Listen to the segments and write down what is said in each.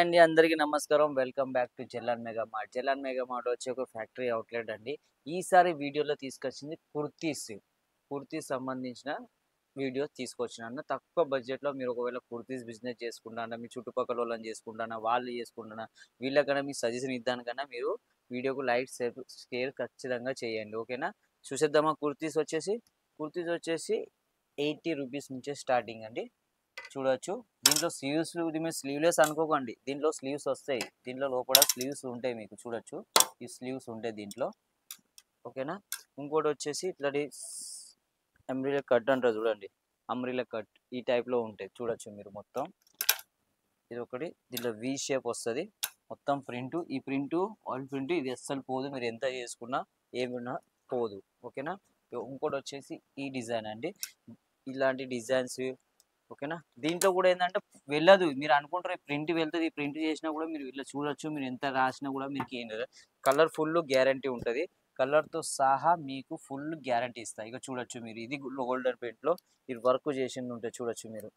అండి అందరికీ నమస్కారం. Welcome back to Zelan mega mart. Zelan mega mart వచ్చి ఒక ఫ్యాక్టరీ అవుట్‌లెట్ అండి. ఈసారి వీడియోలో తీసుకొచ్చింది కుర్తీస్. కుర్తీస్ సంబంధించిన వీడియో తీసుకొచ్చినాను. తక్కువ బడ్జెట్‌లో మీరు ఒకవేళ కుర్తీస్ బిజినెస్ చేసుకుంటానా, మీ చుట్టుపక్కలోళ్ళని చేసుకుంటానా, వాళ్ళు చేసుకుంటానా, వీళ్ళకన్నా మీకు సజెషన్ ఇద్దానికన్నా మీరు వీడియోకు లైక్, షేర్ ఖచ్చితంగా చేయండి. ఓకేనా? చూసేద్దామా కుర్తీస్ వచ్చేసి 80 రూపీస్ నుంచే స్టార్టింగ్ అండి. చూడొచ్చు. దీంట్లో మీరు స్లీవ్‌లెస్ అనుకోకండి. దీంట్లో స్లీవ్స్ వస్తాయి. దీంట్లో లోపల స్లీవ్స్ ఉంటాయి మీకు చూడొచ్చు. ఈ స్లీవ్స్ ఉంటాయి దీంట్లో. ఓకేనా? ఇంకోటొచ్చేసి ఇట్లాంటి అంబ్రెల్లా కట్ అంటారు చూడండి. అంబ్రెల్లా కట్ ఈ టైప్‌లో ఉంటాయి. చూడొచ్చు మీరు మొత్తం. ఇదొకటి. దీంట్లో వి షేప్ వస్తది. మొత్తం ప్రింటు. ఈ ప్రింటు ఆయిల్ ప్రింట్ ఇది అస్సలు పోదు. మీరు ఎంత చేసుకున్నా ఏమున్నా పోదు. ఓకేనా? ఇంకోటొచ్చేసి ఈ డిజైన్ అండి. ఇలాంటి డిజైన్స్ ఓకేనా? దీంట్లో కూడా ఏందంటే వెళ్ళదు. మీరు అనుకుంటారు ఈ ప్రింట్ వెళ్తది. ఈ ప్రింట్ చేసినా కూడా మీరు ఇట్లా చూడొచ్చు. మీరు ఎంత రాసినా కూడా మీకేం కాదు. కలర్ ఫుల్ గ్యారంటీ ఉంటది. కలర్‌తో సహా మీకు ఫుల్ గ్యారంటీ ఇస్తా. ఇగ చూడొచ్చు మీరు. ఇది గోల్డెన్ పెయింట్‌లో ఇది వర్క్ చేసింది ఉంటది చూడొచ్చు మీరు.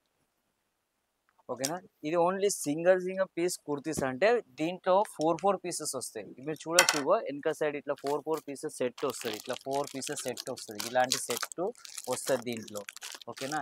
ఓకేనా? ఇది ఓన్లీ సింగిల్ పీస్ కుర్తీస్ అంటే దీంట్లో 4 పీసెస్ వస్తాయి. మీరు చూడొచ్చు ఇగో ఎనక సైడ్ ఇట్లా 4 పీసెస్ సెట్ వస్తది. ఇట్లా 4 పీసెస్ సెట్ వస్తది. ఇలాంటి సెట్ వస్తది దీంట్లో. ఓకేనా?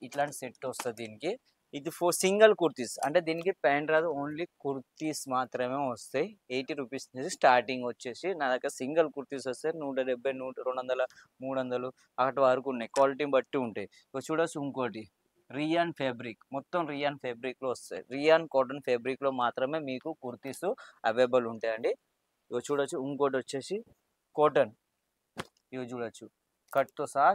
ఇట్లాంటి సెట్ వస్తది దీనికి. ఇది సింగిల్ కుర్తీస్ అంటే దీనికి ప్యాంట్ రాదు. ఓన్లీ కుర్తీస్ మాత్రమే వస్తాయి. 80 రూపీస్ నుంచి స్టార్టింగ్ వచ్చేసి నా దగ్గర సింగిల్ కుర్తీస్ వస్తాయి. 170, 200, 300 అటు వరకు ఉన్నాయి. క్వాలిటీని బట్టి ఉంటాయి. ఇగో చూడొచ్చు ఇంకోటి. రియాన్ ఫ్యాబ్రిక్ మొత్తం రియాన్ ఫ్యాబ్రిక్‌లో వస్తాయి. రియాన్ కాటన్ ఫ్యాబ్రిక్‌లో మాత్రమే మీకు కుర్తీస్ అవైలబుల్ ఉంటాయండి. ఇగో చూడొచ్చు. ఇంకోటొచ్చేసి కాటన్. ఇగో చూడొచ్చు. కట్‌తో సహా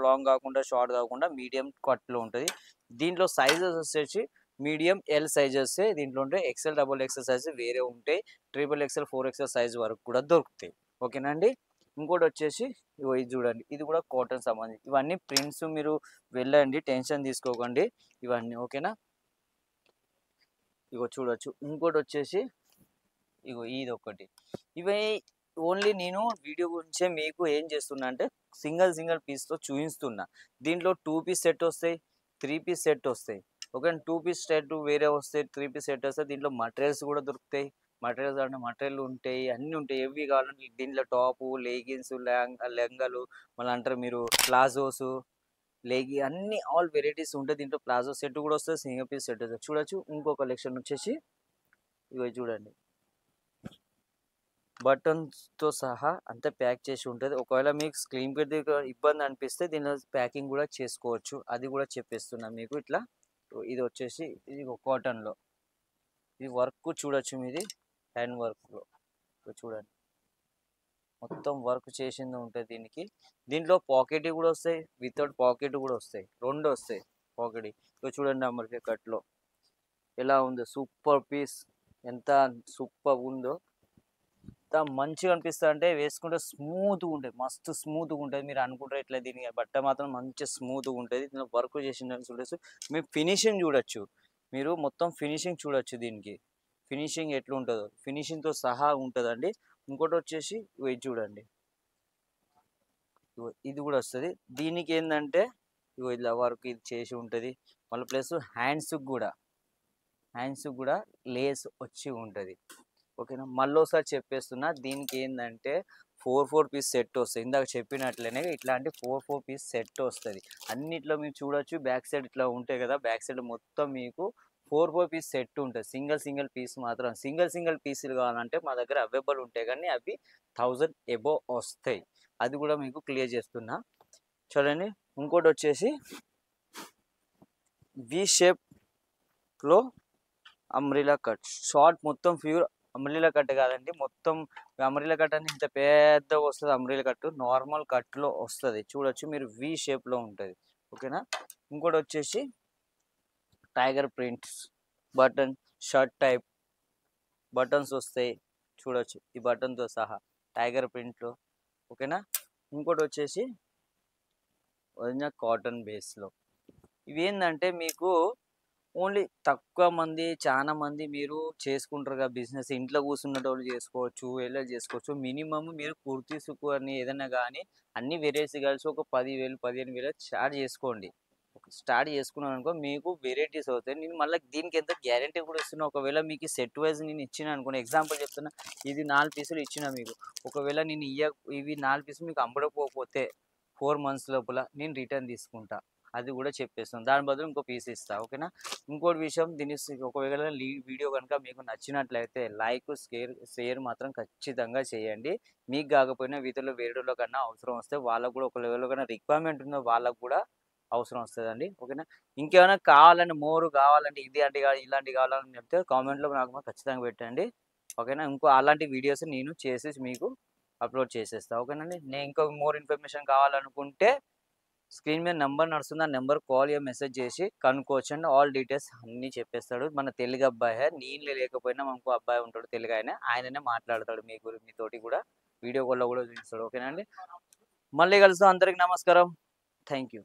లాంగ్ కాకుండా, షార్ట్ కాకుండా మీడియం కట్‌లో ఉంటది. దీంట్లో సైజెస్ వచ్చేసి మీడియం, ఎల్ సైజెస్ దీంట్లో ఉంటాయి. ఎక్స్ఎల్, డబుల్ ఎక్స్ఎల్ సైజ్ వేరే ఉంటాయి. ట్రిపుల్ ఎక్స్ఎల్, 4 ఎక్స్ఎల్ సైజ్ వరకు కూడా దొరుకుతాయి. ఓకేనా అండి? ఇంకోటొచ్చేసి ఇగో ఇది చూడండి. ఇది కూడా కాటన్ సంబంధించి. ఇవన్నీ ప్రింట్స్ మీరు వెళ్ళండి. టెన్షన్ తీసుకోకండి. ఇవన్నీ ఓకేనా? ఇగో చూడొచ్చు. ఇంకోటొచ్చేసి ఇగో ఇదొకటి. ఇవి ఓన్లీ నేను వీడియో గురించే మీకు ఏం చేస్తున్నా అంటే సింగిల్ పీస్‌తో చూయిస్తున్నా. దీంట్లో 2 పీస్ సెట్ వస్తాయి. 3 పీస్ సెట్ వస్తాయి. ఓకే. 2 పీస్ సెట్ వేరే వస్తాయి. 3 పీస్ సెట్ వస్తాయి. దీంట్లో మెటీరియల్స్ కూడా దొరుకుతాయి. మెటీరియల్స్ అంటే మెటీరియల్ ఉంటాయి. అన్నీ ఉంటాయి. ఏవి కావాలంటే దీంట్లో టాపు, లెగిన్స్, లెంగాలు మళ్ళీ అంటారు మీరు ప్లాజోస్, అన్ని ఆల్ వెరైటీస్ ఉంటాయి. దీంట్లో ప్లాజో సెట్ కూడా వస్తది. సింగిల్ పీస్ సెట్ వస్తది. చూడొచ్చు. ఇంకో కలెక్షన్ వచ్చేసి ఇగో చూడండి. బటన్స్‌తో సహా అంతా ప్యాక్ చేసి ఉంటది. ఒకవేళ మీకు స్క్రీన్ కొద్దిగా ఇబ్బంది అనిపిస్తే దీనిలో ప్యాకింగ్ కూడా చేసుకోవచ్చు. అది కూడా చెప్పేస్తున్నా మీకు ఇట్లా. ఇది వచ్చేసి ఇది కాటన్‌లో. ఇది వర్క్ చూడొచ్చు మీది హ్యాండ్ వర్క్‌లో. చూడండి. మొత్తం వర్క్ చేసింది ఉంటది దీనికి. దీంట్లో పాకెట్ కూడా వస్తాయి. వితౌట్ పాకెట్ కూడా వస్తాయి. 2 వస్తాయి పాకెట్. ఇగో చూడండి అమర్కే కట్‌లో ఎలా ఉందో సూపర్ పీస్. ఎంత సూపర్‌గా ఉందో. ఎంత మంచిగా అనిపిస్తది అంటే వేసుకుంటే స్మూత్‌గా ఉంటది. మస్తు స్మూత్‌గా ఉంటది. మీరు అనుకుంటారు ఇట్లా దీని బట్ట మాత్రం మంచి స్మూత్‌గా ఉంటది. దీనిలో వర్క్ చేసిందని చూడొచ్చు. మీరు ఫినిషింగ్ చూడొచ్చు. మీరు మొత్తం ఫినిషింగ్ చూడొచ్చు దీనికి. ఫినిషింగ్ ఎట్లుంటదో. ఫినిషింగ్‌తో సహా ఉంటదండి. ఇంకోటొచ్చేసి ఇగో ఇది చూడండి. ఇగో ఇది కూడా వస్తది. దీనికేందంటే ఇగో ఇలా వర్క్ ఇది చేసి ఉంటది. మళ్ళీ ప్లస్ హ్యాండ్స్‌కి కూడా లేస్ వచ్చి ఉంటది. ఓకేనా? మళ్ళోసారి చెప్పేస్తున్నా. దీనికేందంటే 4 పీస్ సెట్ వస్తాయి. ఇందాక చెప్పినట్లనే ఇట్లాంటి 4 పీస్ సెట్ వస్తది. అన్నిట్లో మీరు చూడొచ్చు బ్యాక్ సైడ్ ఇట్లా ఉంటాయి కదా! బ్యాక్ సైడ్ మొత్తం మీకు 4 పీస్ సెట్ ఉంటది. సింగిల్ పీస్ మాత్రం. సింగిల్ పీసులు కావాలంటే మా దగ్గర అవైలబుల్ ఉంటాయి గానీ అవి 1000 అబోవ్ వస్తాయి. అది కూడా మీకు క్లియర్ చేస్తున్నా. చూడండి. ఇంకోటొచ్చేసి వి షేప్‌లో అంబ్రెల్లా కట్. షార్ట్ మొత్తం ప్యూర్ అంబ్రెల్లా కట్ కాదండి. మొత్తం అంబ్రెల్లా కట్ అంటే ఇంత పెద్దగా వస్తది అంబ్రెల్లా కట్. నార్మల్ కట్‌లో వస్తది. చూడొచ్చు మీరు వి షేప్‌లో ఉంటది. ఓకేనా? ఇంకోటొచ్చేసి tiger prints button shirt type buttons వస్తాయి. చూడొచ్చు. ఈ బటన్‌తో సహా టైగర్ ప్రింట్‌లో. ఓకేనా? ఇంకోటొచ్చేసి ఒరిజినల్ కాటన్ బేస్‌లో. ఇవేందంటే మీకు ఓన్లీ తక్కువ మంది, చాలా మంది మీరు చేసుకుంటారుగా బిజినెస్. ఇంట్లో కూర్చున్నటోళ్ళు చేసుకోవచ్చు, వీళ్ళే చేసుకోవచ్చు. మినిమమ్ మీరు కుర్తీస్‌కు అని ఏదైనా గానీ అన్ని వెరైటీస్ కలిసి ఒక 10,000, 15,000 స్టార్ట్ చేసుకోండి. స్టార్ట్ చేసుకున్నాననుకో మీకు వెరైటీస్ అవుతాయి. నేను మళ్ళీ దీనికి ఎంత గ్యారంటీ కూడా ఇస్తున్నా. ఒకవేళ మీకు సెట్ వైస్ నేను ఇచ్చినా అనుకోండి, ఎగ్జాంపుల్ చెప్తున్నా. ఇది 4 పీసులు ఇచ్చినా మీకు. ఒకవేళ నేను ఇవి 4 పీసులు మీకు అమ్ముడపోకపోతే 4 మంత్స్ లోపల నేను రిటర్న్ తీసుకుంటా. అది కూడా చెప్పేస్తాను. దాని బదులు ఇంకో పీస్ ఇస్తా. ఓకేనా? ఇంకోటి విషయం, ఒకవేళ వీడియో కనుక మీకు నచ్చినట్లయితే లైక్, షేర్ మాత్రం ఖచ్చితంగా చేయండి. మీకు కాకపోయినా వేరేటోళ్ళ కన్నా అవసరం వస్తే వాళ్ళకు కూడా ఒకవేళ కన్నా రిక్వైర్మెంట్ ఉందో వాళ్ళకు కూడా అవసరం వస్తదండి. ఓకేనా? ఇంకేమైనా కావాలంటే కావాలంటే ఇది అంటే ఇలాంటివి కావాలని చెప్తే కామెంట్‌లో నాకు ఖచ్చితంగా పెట్టండి. ఓకేనా? అలాంటి వీడియోస్ నేను చేసేసి మీకు అప్‌లోడ్ చేసేస్తా. ఓకేనండి? నేను ఇంకా ఇన్ఫర్మేషన్ కావాలనుకుంటే స్క్రీన్ మీద నంబర్ నడుస్తుంది. ఆ నంబర్‌కి కాల్ మెసేజ్ చేసి కనుక్కోవచ్చండి. ఆల్ డీటెయిల్స్ అన్నీ చెప్పేస్తాడు. మన తెలుగు అబ్బాయే. నేను లేకపోయినా ఇంకో అబ్బాయి ఉంటాడు తెలుగాయన. ఆయననే మాట్లాడతాడు మీతోటి కూడా. వీడియో కాల్‌లో కూడా చూపిస్తాడు. ఓకేనా అండి? మళ్ళీ కలుద్దాం. అందరికి నమస్కారం. Thank you.